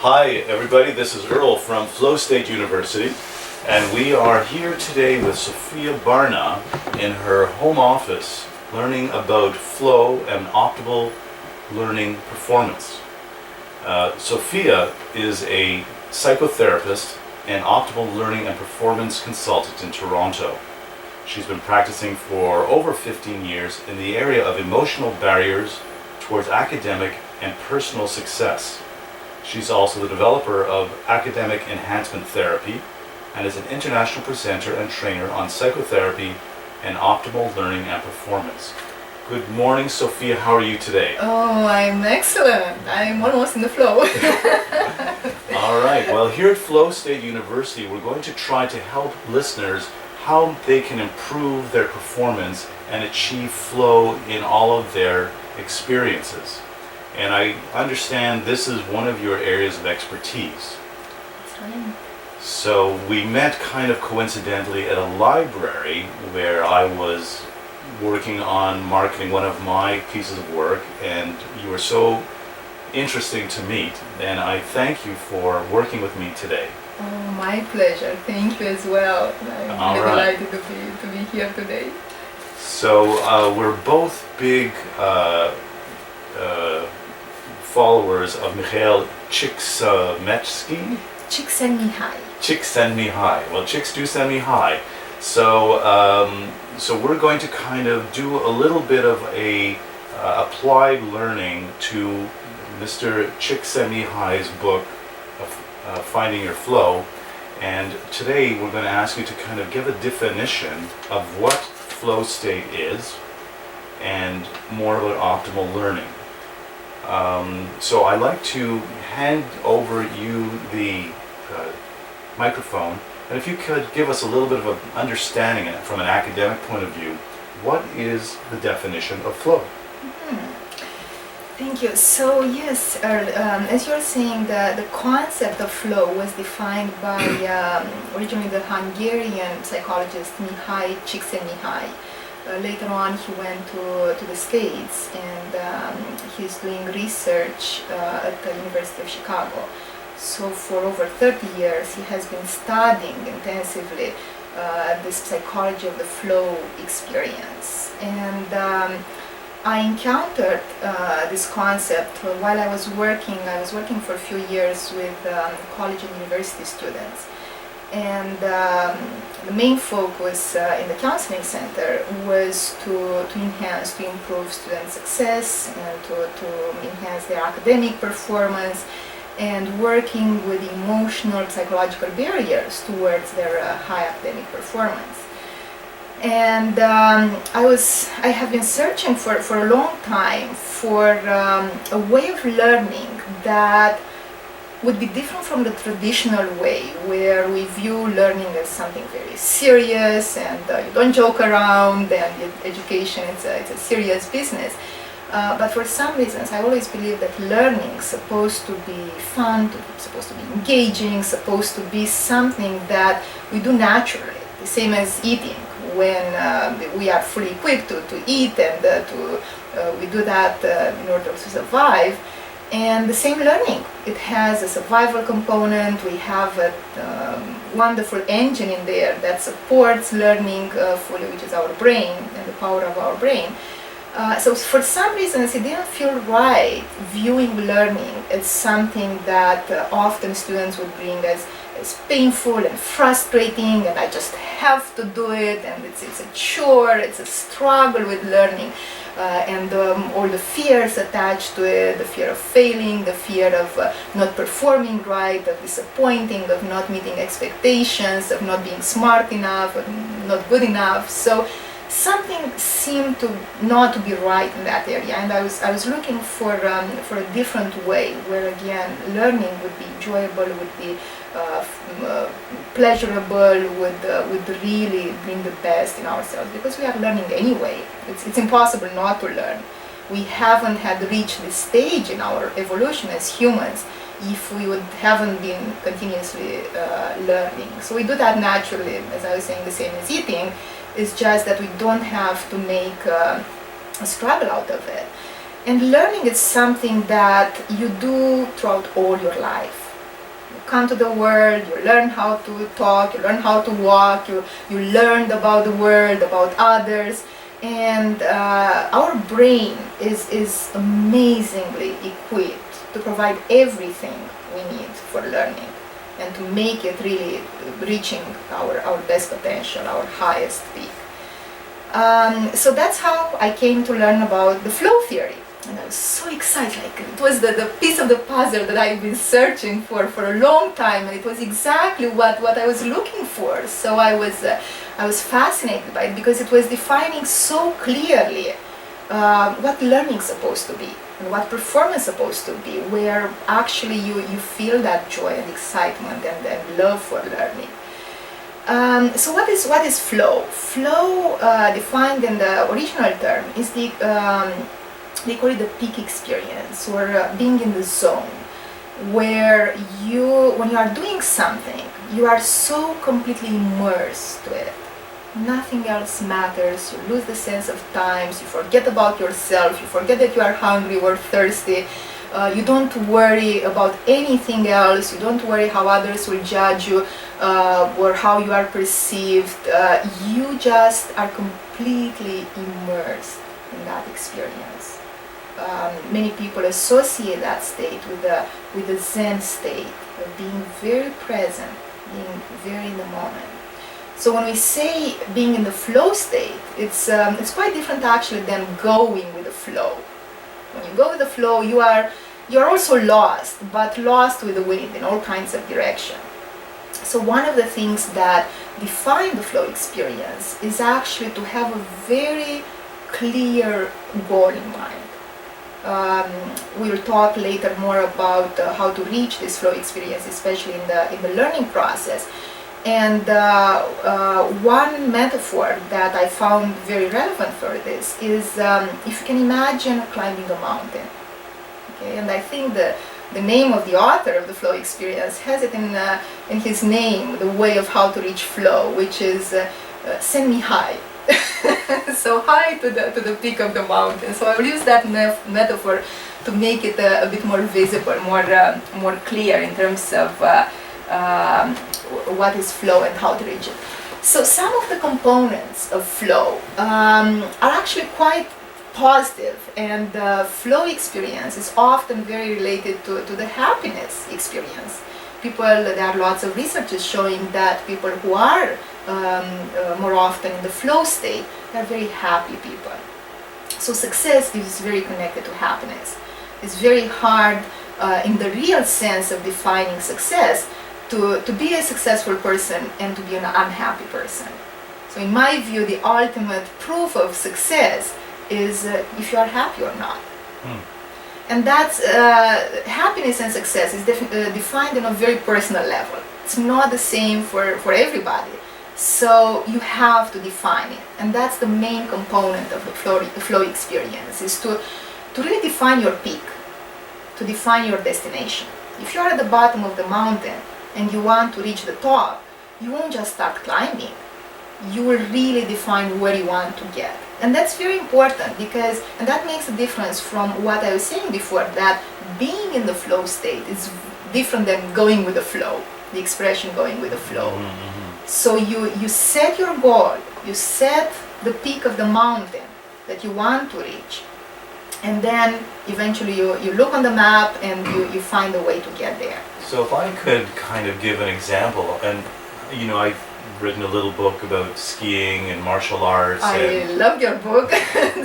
Hi everybody, this is Earl from Flow State University, and we are here today with Sophia Barna in her home office learning about flow and optimal learning performance. Sophia is a psychotherapist and optimal learning and performance consultant in Toronto. She's been practicing for over 15 years in the area of emotional barriers towards academic and personal success. She's also the developer of academic enhancement therapy and is an international presenter and trainer on psychotherapy and optimal learning and performance. Good morning, Sophia. How are you today? Oh, I'm excellent. I'm almost in the flow. All right. Well, here at Flow State University, we're going to try to help listeners how they can improve their performance and achieve flow in all of their experiences. And I understand this is one of your areas of expertise. That's right. So we met kind of coincidentally at a library where I was working on marketing one of my pieces of work, and you were so interesting to meet, and I thank you for working with me today. Oh, my pleasure. Thank you as well. I'm really delighted to be here today. So we're both big followers of Mikhail Csikszentmihalyi. Csikszentmihalyi. Csikszentmihalyi. Well, chicks do send me high. So, so we're going to kind of do a little bit of a applied learning to Mr. Csikszentmihalyi's book, Finding Your Flow. And today we're going to ask you to kind of give a definition of what flow state is and more about optimal learning. So I'd like to hand over you the microphone, and if you could give us a little bit of an understanding from an academic point of view, what is the definition of flow? Thank you. So yes, Earl, as you're saying, the concept of flow was defined by originally the Hungarian psychologist Mihaly Csikszentmihalyi. Later on he went to the States, and he's doing research at the University of Chicago. So for over 30 years he has been studying intensively this psychology of the flow experience. And I encountered this concept while I was working. I was working for a few years with college and university students. And the main focus in the counseling center was to enhance, to improve student success and to enhance their academic performance, and working with emotional, psychological barriers towards their high academic performance. And I have been searching for a long time for a way of learning that would be different from the traditional way, where we view learning as something very serious, and you don't joke around, and education it's a serious business. But for some reasons, I always believe that learning is supposed to be fun, supposed to be engaging, supposed to be something that we do naturally, the same as eating. When we are fully equipped to eat, and we do that in order to survive. And the same learning, it has a survival component. We have a wonderful engine in there that supports learning fully, which is our brain and the power of our brain. So for some reasons it didn't feel right viewing learning as something that often students would bring as painful and frustrating, and I just have to do it, and it's a chore, it's a struggle with learning. And all the fears attached to it, the fear of failing, the fear of not performing right, of disappointing, of not meeting expectations, of not being smart enough, of not good enough. So something seemed to not to be right in that area, and I was looking for a different way where again learning would be enjoyable, would be pleasurable, would really bring the best in ourselves, because we are learning anyway. It's impossible not to learn. We haven't had reached this stage in our evolution as humans if we haven't been continuously learning. So we do that naturally, as I was saying, the same as eating. It's just that we don't have to make a struggle out of it. And learning is something that you do throughout all your life. You come to the world, you learn how to talk, you learn how to walk, you learned about the world, about others, and our brain is amazingly equipped to provide everything we need for learning and to make it really reaching our best potential, our highest peak. So that's how I came to learn about the flow theory. And I was so excited, like it was the piece of the puzzle that I've been searching for a long time, and it was exactly what I was looking for. So I was fascinated by it because it was defining so clearly what learning is supposed to be and what performance is supposed to be, where actually you feel that joy and excitement and love for learning. So what is flow? Flow, defined in the original term, is they call it the peak experience, or being in the zone, where when you are doing something, you are so completely immersed to it. Nothing else matters. You lose the sense of time. You forget about yourself. You forget that you are hungry or thirsty. You don't worry about anything else. You don't worry how others will judge you or how you are perceived. You just are completely immersed in that experience. Many people associate that state with the Zen state of being very present, being very in the moment. So when we say being in the flow state, it's quite different actually than going with the flow. When you go with the flow, you're also lost, but lost with the wind in all kinds of direction. So one of the things that define the flow experience is actually to have a very clear goal in mind. We'll talk later more about how to reach this flow experience, especially in the learning process. And one metaphor that I found very relevant for this is if you can imagine climbing a mountain. Okay, and I think the name of the author of the flow experience has it in his name, the way of how to reach flow, which is send me high. So high to the peak of the mountain. So I will use that metaphor to make it a bit more visible, more clear in terms of what is flow and how to reach it. So some of the components of flow are actually quite positive, and the flow experience is often very related to the happiness experience. There are lots of researches showing that people who are more often in the flow state are very happy people. So success is very connected to happiness. It's very hard in the real sense of defining success to be a successful person and to be an unhappy person. So in my view, the ultimate proof of success is if you are happy or not. And that's happiness and success is defined on a very personal level. It's not the same for everybody. So you have to define it. And that's the main component of the flow experience, is to really define your peak, to define your destination. If you're at the bottom of the mountain and you want to reach the top, you won't just start climbing. You will really define where you want to get. And that's very important and that makes a difference from what I was saying before, that being in the flow state is different than going with the flow, the expression going with the flow. Mm-hmm. So you set your goal, you set the peak of the mountain that you want to reach, and then eventually you look on the map and you find a way to get there. So if I could kind of give an example, and I've written a little book about skiing and martial arts. I love your book.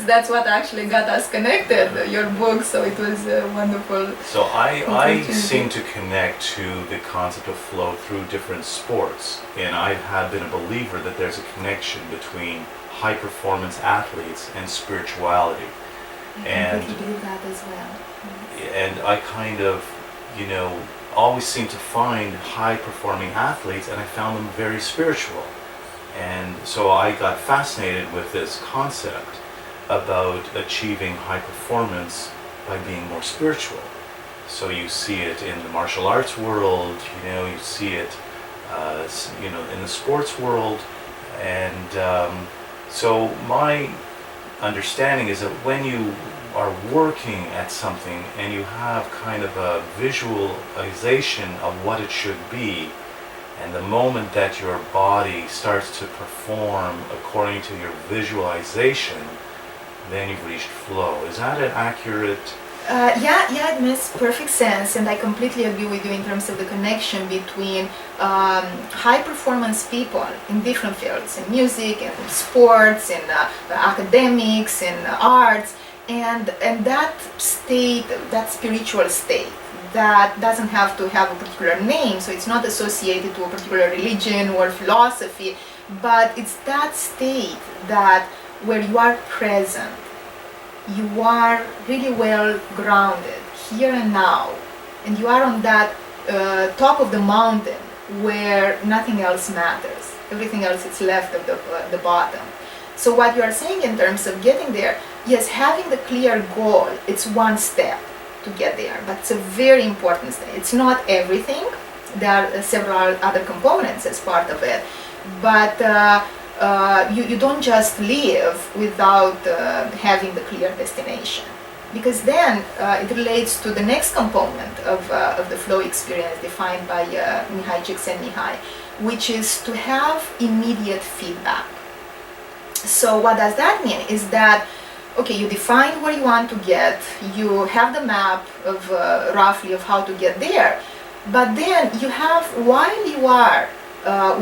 That's what actually got us connected, your book, so it was wonderful. So I seem to connect to the concept of flow through different sports, and I have been a believer that there's a connection between high performance athletes and spirituality. I completely believe that as well. Yes. And I kind of, always seem to find high-performing athletes, and I found them very spiritual. And so I got fascinated with this concept about achieving high performance by being more spiritual. So you see it in the martial arts world, you see it, in the sports world, and so my understanding is that when you are working at something and you have kind of a visualization of what it should be, and the moment that your body starts to perform according to your visualization, then you've reached flow. Is that an accurate? Yeah, it makes perfect sense, and I completely agree with you in terms of the connection between high performance people in different fields, in music, in sports, in academics, in arts, and that state, that spiritual state, that doesn't have to have a particular name, so it's not associated to a particular religion or philosophy, but it's that state that where you are present, you are really well grounded here and now, and you are on that top of the mountain where nothing else matters, everything else is left at the bottom. So what you are saying in terms of getting there, yes, having the clear goal, it's one step to get there, but it's a very important step. It's not everything, there are several other components as part of it, but you don't just live without having the clear destination, because then it relates to the next component of the flow experience defined by Mihai Csikszentmihalyi, which is to have immediate feedback. So what does that mean is that, okay, you define where you want to get, you have the map of roughly of how to get there, but then you have, while you are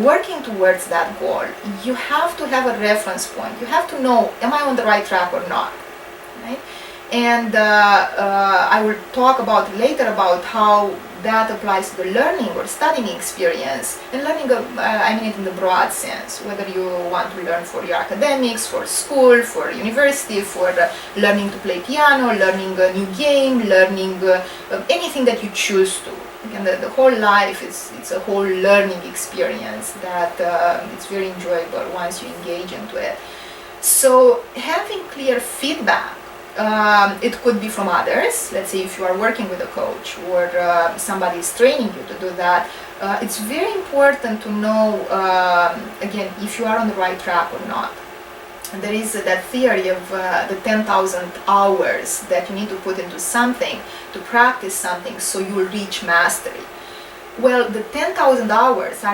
working towards that goal, you have to have a reference point. You have to know, am I on the right track or not, right? And I will talk about later about how that applies to the learning or studying experience. And learning, I mean it in the broad sense, whether you want to learn for your academics, for school, for university, for learning to play piano, learning a new game, learning anything that you choose to. And the whole life it's a whole learning experience that it's very enjoyable once you engage into it. So having clear feedback, it could be from others. Let's say if you are working with a coach or somebody is training you to do that, it's very important to know, again, if you are on the right track or not. And there is that theory of the 10,000 hours that you need to put into something, to practice something, so you will reach mastery. Well, the 10,000 hours are